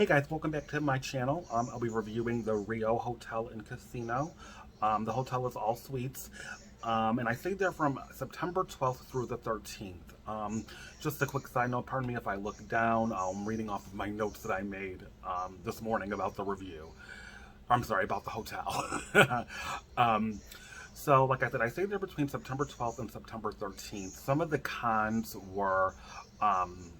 Hey guys, welcome back to my channel. I'll be reviewing the Rio Hotel and Casino. The hotel is all suites, and I stayed there from September 12th through the 13th. Just a quick side note, pardon me if I look down. I'm reading off of my notes that I made this morning about the review. I'm sorry, about the hotel. um, so, like I said, I stayed there between September 12th and September 13th. Some of the cons were um,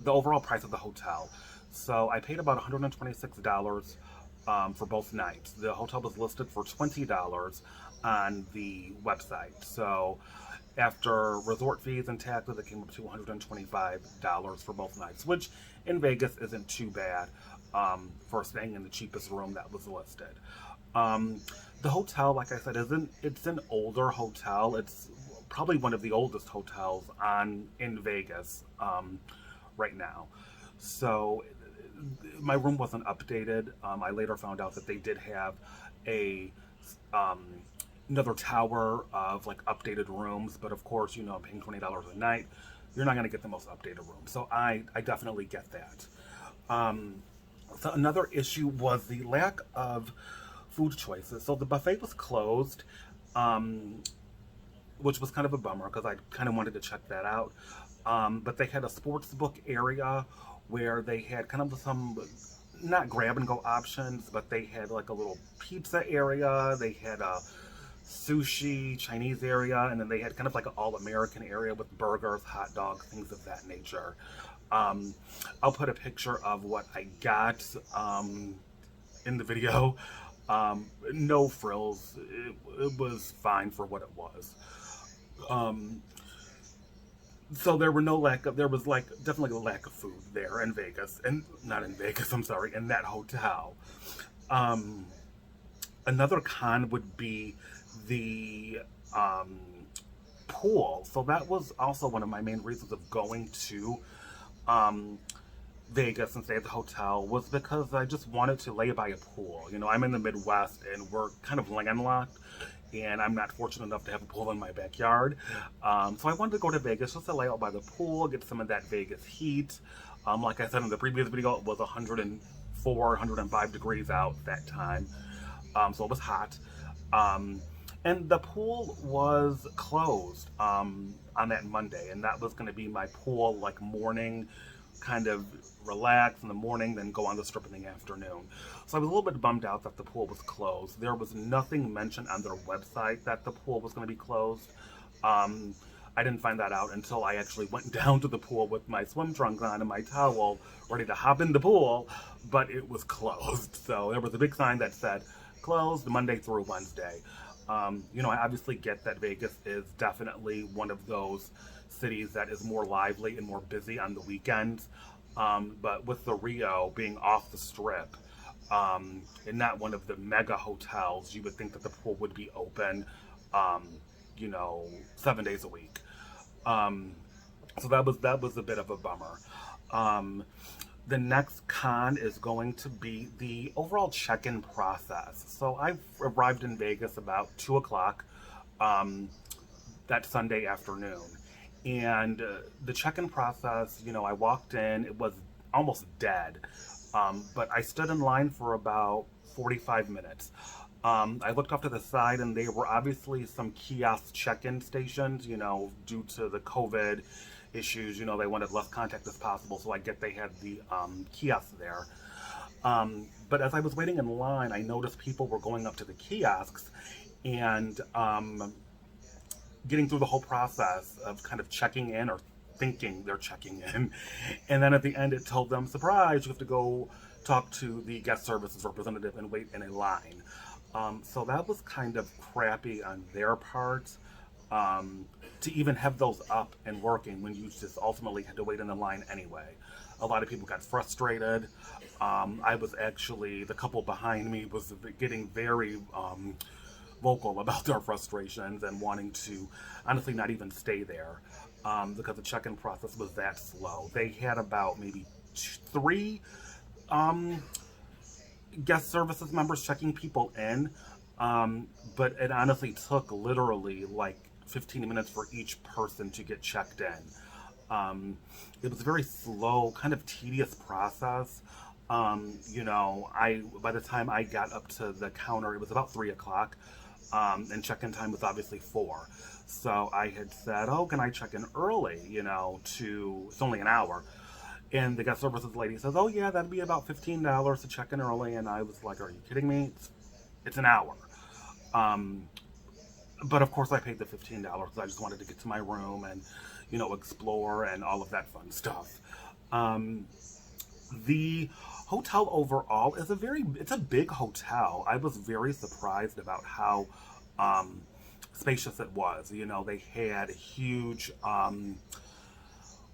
the overall price of the hotel. So I paid about $126 for both nights. The hotel was listed for $20 on the website. So after resort fees and taxes, it came up to $125 for both nights, which in Vegas isn't too bad for staying in the cheapest room that was listed. Um, the hotel, like I said, it's an older hotel. It's probably one of the oldest hotels on in Vegas right now. So my room wasn't updated. I later found out that they did have a um, another tower of like updated rooms, but of course, I'm paying $20 a night. You're not going to get the most updated room. So I definitely get that. Um, so another issue was the lack of food choices. So the buffet was closed, um, which was kind of a bummer because I kind of wanted to check that out. But they had a sports book area where they had kind of some not grab and go options, but they had like a little pizza area. They had a sushi Chinese area, and then they had kind of like an all American area with burgers, hot dogs, things of that nature. Um, I'll put a picture of what I got in the video. No frills. It was fine for what it was. Um, so there was like definitely a lack of food there in Vegas, and not in Vegas, I'm sorry, in that hotel. Um, Another con would be the um, pool. So that was also one of my main reasons of going to um, Vegas and stay at the hotel was because I just wanted to lay by a pool. I'm in the Midwest and we're kind of landlocked, and I'm not fortunate enough to have a pool in my backyard. So I wanted to go to Vegas just to lay out by the pool, get some of that Vegas heat. Like I said in the previous video, it was 104, 105 degrees out that time. So it was hot. Um, and the pool was closed on that Monday, and that was going to be my pool like morning, kind of relax in the morning, then go on the strip in the afternoon. So I was a little bit bummed out that the pool was closed. There was nothing mentioned on their website that the pool was going to be closed. Um, I didn't find that out until I actually went down to the pool with my swim trunks on and my towel, ready to hop in the pool, but it was closed. So there was a big sign that said closed Monday through Wednesday. I obviously get that Vegas is definitely one of those cities that is more lively and more busy on the weekends. But with the Rio being off the strip and not one of the mega hotels, you would think that the pool would be open, um, 7 days a week. Um, so that was a bit of a bummer. Um, the next con is going to be the overall check-in process. So I arrived in Vegas about 2 o'clock that Sunday afternoon, and the check-in process. I walked in; it was almost dead, but I stood in line for about 45 minutes. I looked off to the side, and there were obviously some kiosk check-in stations. Due to the COVID issues, they wanted less contact as possible. So I get they had the kiosk there. But as I was waiting in line, I noticed people were going up to the kiosks and getting through the whole process of kind of checking in or thinking they're checking in. And then at the end, it told them, surprise, you have to go talk to the guest services representative and wait in a line. So that was kind of crappy on their part to even have those up and working when you just ultimately had to wait in the line anyway. A lot of people got frustrated. I was actually, the couple behind me was getting very vocal about their frustrations and wanting to honestly not even stay there because the check-in process was that slow. They had about maybe three um, guest services members checking people in, but it honestly took literally like 15 minutes for each person to get checked in. It was a very slow, kind of tedious process. By the time I got up to the counter, it was about 3 o'clock, and check-in time was obviously 4. So I had said, "Oh, can I check in early? It's only an hour." And the guest services lady says, "Oh yeah, that'd be about $15 to check in early." And I was like, "Are you kidding me? It's an hour." Um, but of course, I paid the $15 because I just wanted to get to my room and, explore and all of that fun stuff. Um, the hotel overall it's a big hotel. I was very surprised about how um, spacious it was. They had a huge,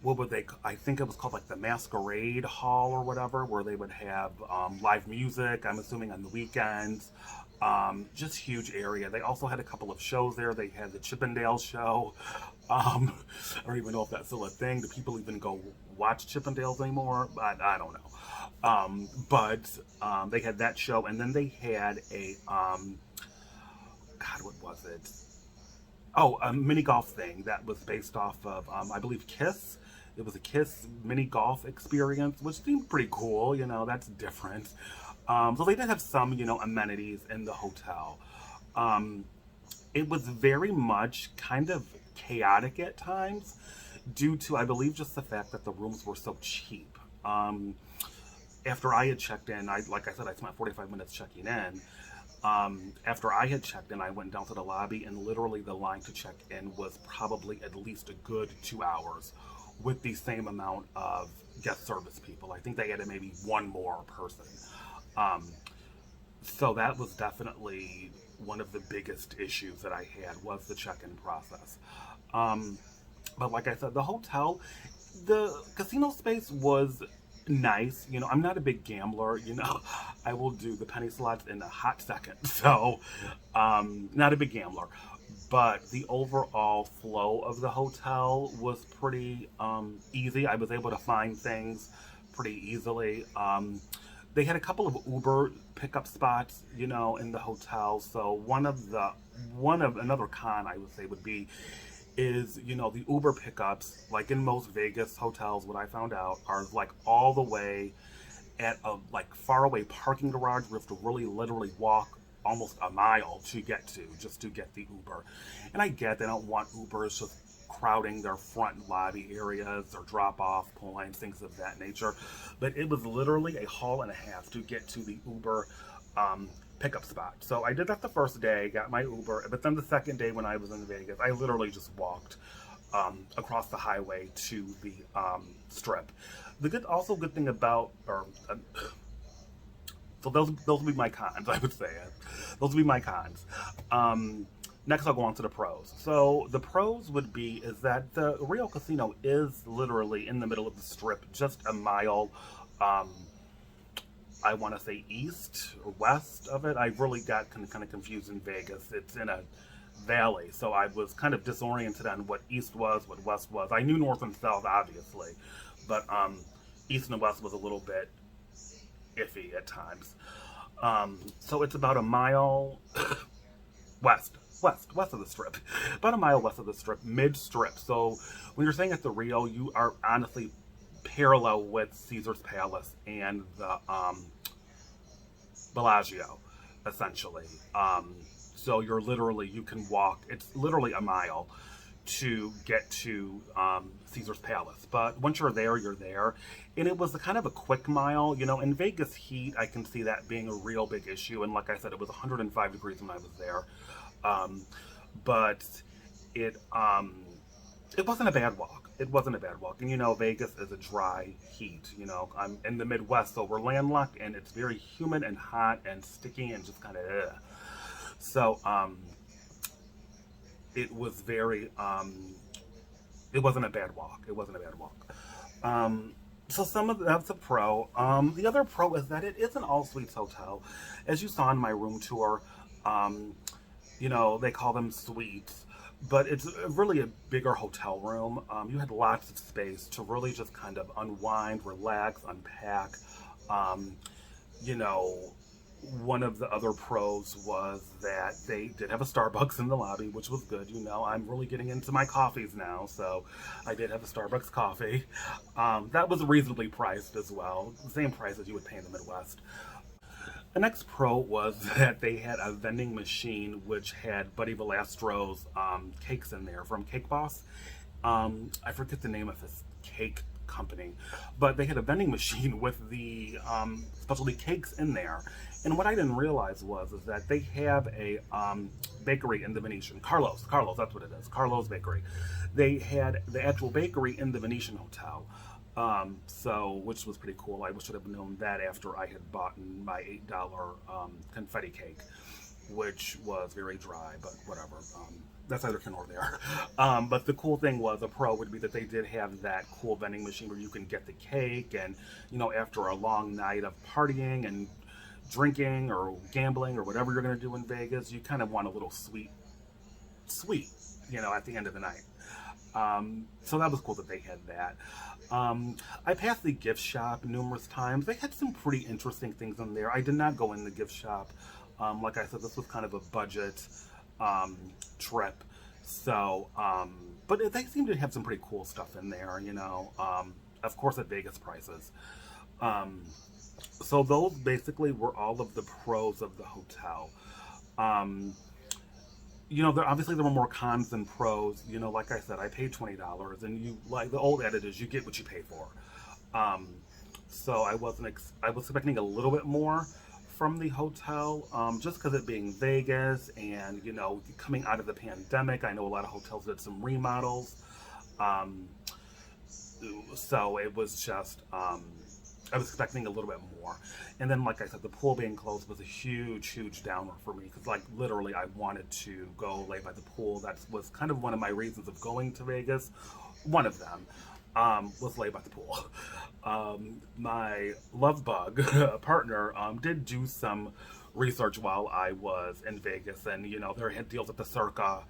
what would they, I think it was called like the Masquerade Hall or whatever, where they would have live music, I'm assuming on the weekends. Just huge area. They also had a couple of shows there. They had the Chippendale show. I don't even know if that's still a thing. Do people even go watch Chippendales anymore? I don't know. But they had that show, and then they had God, what was it? Oh, a mini golf thing that was based off of, I believe, Kiss. It was a Kiss mini golf experience, which seemed pretty cool. That's different. So they did have some, amenities in the hotel. Um, it was very much kind of chaotic at times due to, I believe, just the fact that the rooms were so cheap. After I had checked in, like I said, I spent 45 minutes checking in. After I had checked in, I went down to the lobby, and literally the line to check in was probably at least a good 2 hours with the same amount of guest service people. I think they added maybe one more person. Um, so that was definitely one of the biggest issues that I had was the check-in process. Um, but like I said, the casino space was nice. I'm not a big gambler. I will do the penny slots in a hot second. So, not a big gambler. But the overall flow of the hotel was pretty easy. I was able to find things pretty easily. They had a couple of Uber pickup spots, in the hotel. So one of another con I would say would be is the Uber pickups, like in most Vegas hotels, what I found out are like all the way at a like far away parking garage where you have to really literally walk almost a mile to get to just to get the Uber. And I get they don't want Ubers just crowding their front lobby areas or drop off points, things of that nature. But it was literally a haul and a half to get to the Uber pickup spot. So I did that the first day, got my Uber, but then the second day when I was in Vegas, I literally just walked across the highway to the strip. Good thing about, or so those would be my cons, I would say. Those would be my cons. Next, I'll go on to the pros. So the pros would be is that the Rio Casino is literally in the middle of the strip, just a mile. Um, I want to say east or west of it. I really got kind of confused in Vegas. It's in a valley, so I was kind of disoriented on what east was, what west was. I knew north and south, obviously, but east and west was a little bit iffy at times. So it's about a mile west of the strip, about a mile west of the strip, mid strip. So when you're staying at the Rio, you are honestly parallel with Caesar's Palace and the Bellagio, essentially. So you can walk. It's literally a mile to get to Caesar's Palace. But once you're there, you're there. And it was a kind of a quick mile. In Vegas heat, I can see that being a real big issue. And like I said, it was 105 degrees when I was there. But it it wasn't a bad walk. It wasn't a bad walk. And Vegas is a dry heat. I'm in the Midwest, so we're landlocked, and it's very humid and hot and sticky and just kind of. So it was very. It wasn't a bad walk. It wasn't a bad walk. So that's a pro. The other pro is that it is an all suites hotel, as you saw in my room tour. They call them suites, but it's really a bigger hotel room. You had lots of space to really just kind of unwind, relax, unpack. Um, you know, One of the other pros was that they did have a Starbucks in the lobby, which was good. You know, I'm really getting into my coffees now, so I did have a Starbucks coffee. That was reasonably priced as well, the same price as you would pay in the Midwest. The next pro was that they had a vending machine which had Buddy Velastro's cakes in there from Cake Boss. I forget the name of his cake company, but they had a vending machine with the specialty cakes in there. And what I didn't realize was is that they have a bakery in the Venetian. Carlos, that's what it is. Carlos Bakery. They had the actual bakery in the Venetian Hotel. So, which was pretty cool. I should have known that after I had bought my $8 confetti cake, which was very dry, but whatever. That's either here or there. But the cool thing was, a pro would be that they did have that cool vending machine where you can get the cake, and you know, after a long night of partying and drinking or gambling or whatever you're going to do in Vegas, you kind of want a little sweet, you know, at the end of the night. So that was cool that they had that. I passed the gift shop numerous times. They had some pretty interesting things in there. I did not go in the gift shop. Like I said, this was kind of a budget trip. So, but they seem to have some pretty cool stuff in there, you know, of course at Vegas prices. So those basically were all of the pros of the hotel. Um, you know, obviously there were more cons than pros. You know, like I said, I paid $20, and you, like the old adage is, you get what you pay for. Um, so I was expecting a little bit more from the hotel, just because it being Vegas, and you know, coming out of the pandemic, I know a lot of hotels did some remodels. Um, so it was just I was expecting a little bit more. And then, like I said, the pool being closed was a huge downer for me, because, like, literally, I wanted to go lay by the pool. That was kind of one of my reasons of going to Vegas. One of them was lay by the pool. My love bug partner did do some research while I was in Vegas, and you know, they had deals at the Circa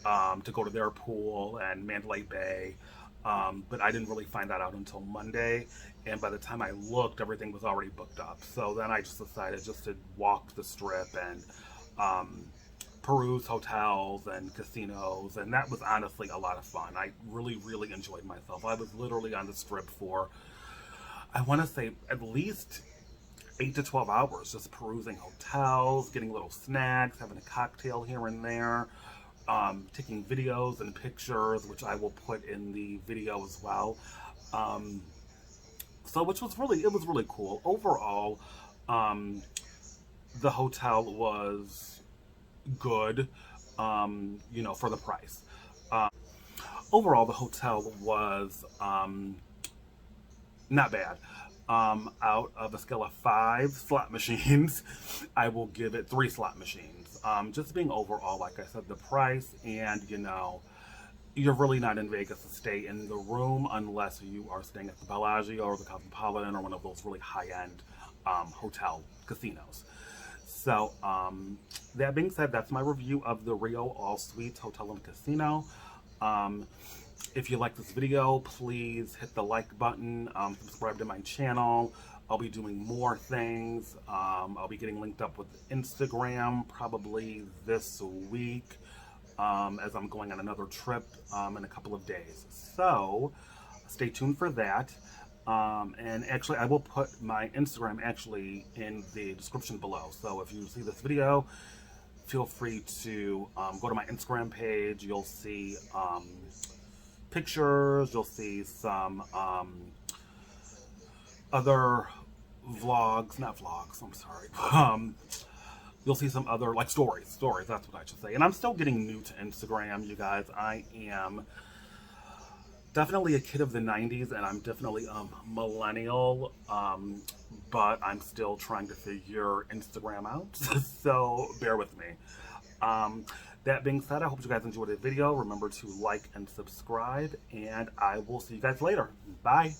to go to their pool and Mandalay Bay. But I didn't really find that out until Monday, and by the time I looked, everything was already booked up. So then I just decided just to walk the strip and peruse hotels and casinos, and that was honestly a lot of fun. I really enjoyed myself. I was literally on the strip for, I want to say, at least 8 to 12 hours, just perusing hotels, getting little snacks, having a cocktail here and there, taking videos and pictures, which I will put in the video as well. So which was really, it was really cool. Overall, the hotel was good, you know, for the price. Overall, the hotel was not bad. Out of a scale of 5 slot machines, I will give it 3 slot machines. Just being overall, like I said, the price, and you know, you're really not in Vegas to stay in the room unless you are staying at the Bellagio or the Cosmopolitan or one of those really high-end hotel casinos. So, that being said, that's my review of the Rio All Suites Hotel and Casino. Um, if you like this video, please hit the like button, subscribe to my channel. I'll be doing more things. I'll be getting linked up with Instagram probably this week, as I'm going on another trip in a couple of days. So stay tuned for that. And actually, I will put my Instagram actually in the description below. So if you see this video, feel free to go to my Instagram page. You'll see pictures. You'll see some other vlogs, not vlogs, I'm sorry. You'll see some other, like, stories, that's what I should say. And I'm still getting new to Instagram, you guys. I am definitely a kid of the 90s, and I'm definitely a millennial, but I'm still trying to figure Instagram out, so bear with me. That being said, I hope you guys enjoyed the video. Remember to like and subscribe, and I will see you guys later. Bye.